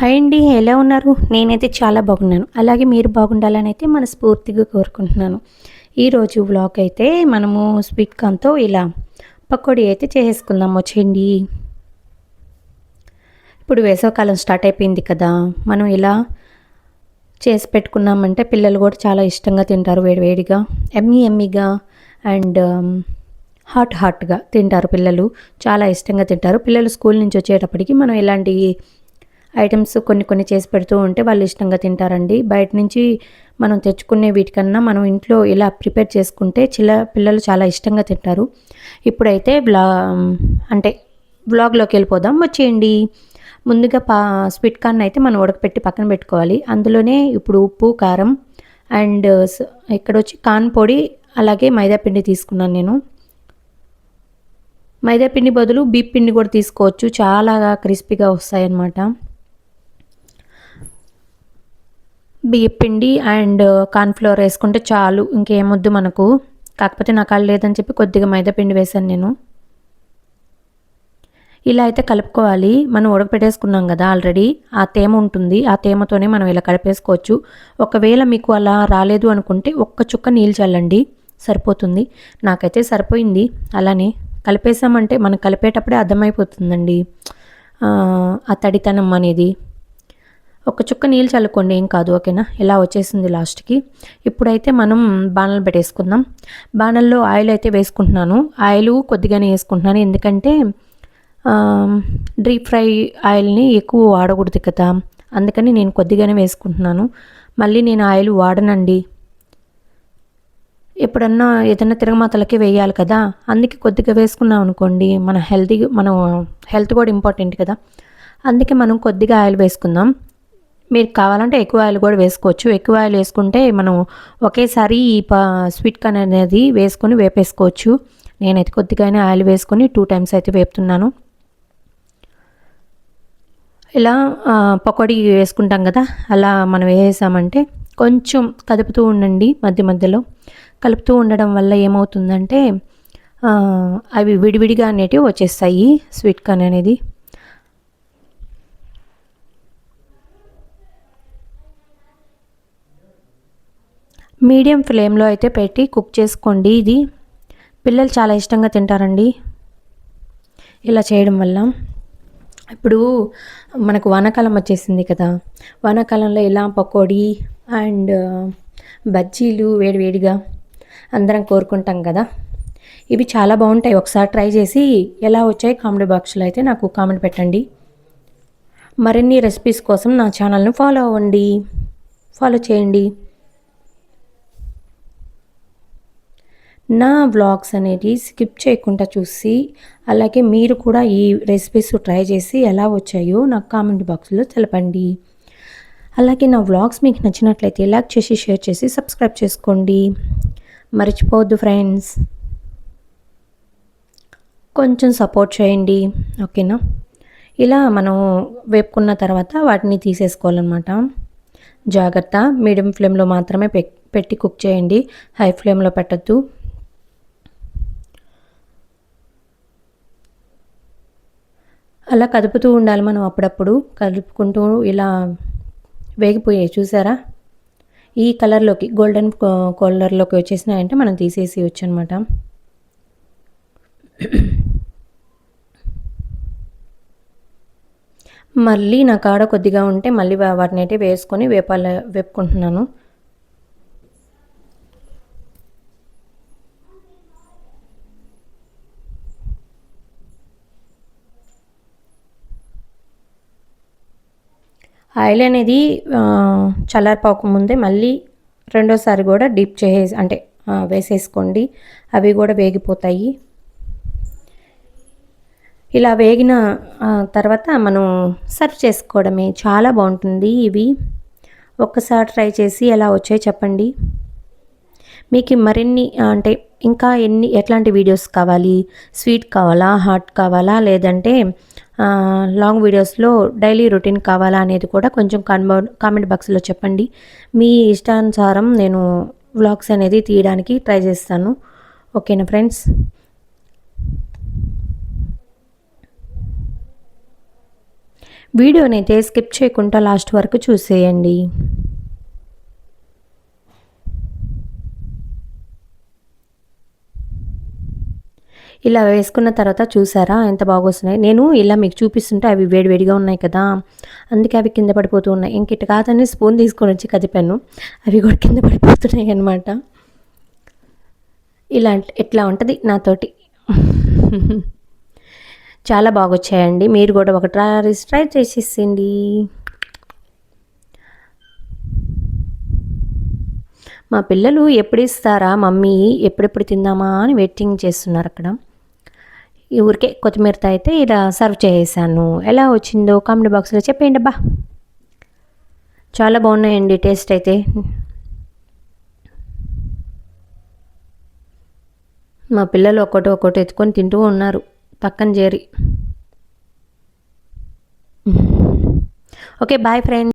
Hi అండి. ఎలా ఉన్నారు? నేనైతే చాలా బాగున్నాను. అలాగే మీరు బాగుండాలని అయితే మనస్ఫూర్తిగా కోరుకుంటున్నాను. ఈరోజు వ్లాగ్ అయితే మనము స్వీట్ కార్న్‌తో ఇలా పకోడీ అయితే చేసేసుకుందాం వచ్చేయండి. ఇప్పుడు వేసవికాలం స్టార్ట్ అయిపోయింది కదా! మనం ఇలా చేసి పెట్టుకున్నామంటే పిల్లలు కూడా చాలా ఇష్టంగా తింటారు వేడివేడిగా. యమ్మీగా అండ్ హాట్‌గా తింటారు పిల్లలు. చాలా ఇష్టంగా తింటారు. పిల్లలు స్కూల్ నుంచి వచ్చేటప్పటికి మనం ఇలాంటి ఐటమ్స్ కొన్ని చేసి పెడుతూ ఉంటే వాళ్ళు ఇష్టంగా తింటారండి. బయట నుంచి మనం తెచ్చుకునే వీటికన్నా మనం ఇంట్లో ఇలా ప్రిపేర్ చేసుకుంటే పిల్లలు చాలా ఇష్టంగా తింటారు. ఇప్పుడైతే అంటే వ్లాగ్‌లోకి వెళ్ళిపోదాం వచ్చేయండి. ముందుగా స్వీట్ కార్న్ అయితే మనం ఉడకపెట్టి పక్కన పెట్టుకోవాలి. అందులోనే ఇప్పుడు ఉప్పు, కారం అండ్ ఇక్కడొచ్చి కార్న్ పొడి అలాగే మైదా పిండి తీసుకున్నాను నేను. మైదా పిండి బదులు బియ్యం పిండి కూడా తీసుకోవచ్చు. చాలా క్రిస్పీగా వస్తాయన్నమాట. బియ్యపిండి అండ్ కార్న్‌ఫ్లోర్ వేసుకుంటే చాలు. ఇంకేమొద్దు మనకు. కాకపోతే నాకు అది లేదని చెప్పి కొద్దిగా మైదా పిండి వేశాను నేను. ఇలా అయితే కలుపుకోవాలి. మనం ఉడకపెట్టేసుకున్నాం కదా ఆల్రెడీ. ఆ తేమ ఉంటుంది. ఆ తేమతోనే మనం ఇలా కలిపేసుకోవచ్చు. ఒకవేళ మీకు అలా రాలేదు అనుకుంటే ఒక్క చుక్క నీళ్ళు చల్లండి సరిపోతుంది. నాకైతే సరిపోయింది. అలానే కలిపేసామంటే మనం కలిపేటప్పుడే అర్థమైపోతుందండి ఆ తడితనం అనేది. ఒక చుక్క నీళ్ళు చల్లుకోండి, ఏం కాదు. ఓకేనా? ఇలా వచ్చేసింది లాస్ట్కి. ఇప్పుడైతే మనం బాణలు పెట్టేసుకుందాం. బాణల్లో ఆయిల్ అయితే వేసుకుంటున్నాను. ఆయిల్ కొద్దిగానే వేసుకుంటున్నాను, ఎందుకంటే డీప్ ఫ్రై ఆయిల్ని ఎక్కువ వాడకూడదు కదా, అందుకని నేను కొద్దిగానే వేసుకుంటున్నాను. మళ్ళీ నేను ఆయిల్ వాడనండి. ఎప్పుడన్నా ఏదైనా తిరగమాతలకి వేయాలి కదా, అందుకే కొద్దిగా వేసుకున్నాం అనుకోండి, మన హెల్త్ కూడా ఇంపార్టెంట్ కదా, అందుకే మనం కొద్దిగా ఆయిల్ వేసుకుందాం. మీరు కావాలంటే ఎక్కువ ఆయిల్ కూడా వేసుకోవచ్చు. ఎక్కువ ఆయిల్ వేసుకుంటే మనం ఒకేసారి ఈ స్వీట్ కార్న్ అనేది వేసుకొని వేపేసుకోవచ్చు. నేనైతే కొద్దిగానే ఆయిల్ వేసుకొని 2 టైమ్స్ అయితే వేపుతున్నాను. ఇలా పకోడీ వేసుకుంటాం కదా, అలా మనం వేసామంటే కొంచెం కదుపుతూ ఉండండి. మధ్యలో కలుపుతూ ఉండడం వల్ల ఏమవుతుందంటే అవి విడివిడిగా అనేటివి వచ్చేస్తాయి స్వీట్ కార్న్ అనేది. మీడియం ఫ్లేమ్లో అయితే పెట్టి కుక్ చేసుకోండి. ఇది పిల్లలు చాలా ఇష్టంగా తింటారండి ఇలా చేయడం వల్ల. ఇప్పుడు మనకు వానాకాలం వచ్చేసింది కదా, వానాకాలంలో ఇలా పకోడీ అండ్ బజ్జీలు వేడివేడిగా అందరం కోరుకుంటాం కదా, ఇవి చాలా బాగుంటాయి. ఒకసారి ట్రై చేసి ఎలా వచ్చాయి కామెంట్ బాక్స్లో అయితే నాకు కామెంట్ పెట్టండి. మరిన్ని రెసిపీస్ కోసం నా ఛానల్ని ఫాలో చేయండి. నా వ్లాగ్స్ అనేది స్కిప్ చేయకుండా చూసి, అలాగే మీరు కూడా ఈ రెసిపీస్ ట్రై చేసి ఎలా వచ్చాయో నాకు కామెంట్ బాక్స్లో తెలపండి. అలాగే నా వ్లాగ్స్ మీకు నచ్చినట్లయితే లైక్ చేసి, షేర్ చేసి, సబ్స్క్రైబ్ చేసుకోండి. మర్చిపోవద్దు ఫ్రెండ్స్, కొంచెం సపోర్ట్ చేయండి. ఓకేనా? ఇలా మనం వేపుకున్న తర్వాత వాటిని తీసేసుకోవాలన్నమాట. జాగ్రత్త, మీడియం ఫ్లేమ్లో మాత్రమే పెట్టి కుక్ చేయండి. హై ఫ్లేమ్లో పెట్టద్దు. అలా కదుపుతూ ఉండాలి మనం, అప్పుడప్పుడు కలుపుకుంటూ. ఇలా వేగిపోయాయి చూసారా, ఈ కలర్లోకి గోల్డెన్ కలర్లోకి వచ్చేసినాయంటే మనం తీసేసేయచ్చు అనమాట. మళ్ళీ నా కాడ కొద్దిగా ఉంటే మళ్ళీ వాటిని అయితే వేసుకొని వేపుకుంటున్నాను. ఆయిల్ అనేది చల్లారిపోక ముందే మళ్ళీ రెండోసారి కూడా డీప్ అంటే వేసేసుకోండి. అవి కూడా వేగిపోతాయి. ఇలా వేగిన తర్వాత మనం సర్వ్ చేసుకోవడమే. చాలా బాగుంటుంది ఇవి. ఒక్కసారి ట్రై చేసి ఎలా వచ్చాయో చెప్పండి. మీకు మరిన్ని అంటే ఇంకా ఎట్లాంటి వీడియోస్ కావాలి? స్వీట్ కావాలా, హాట్ కావాలా, లేదంటే లాంగ్ వీడియోస్లో డైలీ రొటీన్ కావాలా అనేది కూడా కొంచెం కామెంట్ బాక్స్లో చెప్పండి. మీ ఇష్టానుసారం నేను వ్లాగ్స్ అనేది తీయడానికి ట్రై చేస్తాను. ఓకేనా ఫ్రెండ్స్? వీడియోనైతే స్కిప్ చేయకుండా లాస్ట్ వరకు చూసేయండి. ఇలా వేసుకున్న తర్వాత చూసారా ఎంత బాగొస్తున్నాయి. నేను ఇలా మీకు చూపిస్తుంటే అవి వేడివేడిగా ఉన్నాయి కదా, అందుకే అవి కింద పడిపోతూ ఉన్నాయి. ఇంక ఇటు కాదని స్పూన్ తీసుకొని వచ్చి కదిపాను, అవి కూడా కింద పడిపోతున్నాయి అనమాట. ఇట్లా ఉంటుంది నాతోటి. చాలా బాగొచ్చాయండి. మీరు కూడా ఒక ట్రై చేసేసిండి. మా పిల్లలు ఎప్పుడు ఇస్తారా మమ్మీ, ఎప్పుడెప్పుడు తిందామా అని వెయిటింగ్ చేస్తున్నారు అక్కడ. ఈ ఊరికే కొత్తిమీరతో అయితే ఇలా సర్వ్ చేసాను. ఎలా వచ్చిందో కామెంట్ బాక్స్లో చెప్పేయండి అబ్బా. చాలా బాగున్నాయండి టేస్ట్ అయితే. మా పిల్లలు ఒక్కొక్కటి ఎత్తుకొని తింటూ ఉన్నారు పక్కన చేరి. Okay bye friends.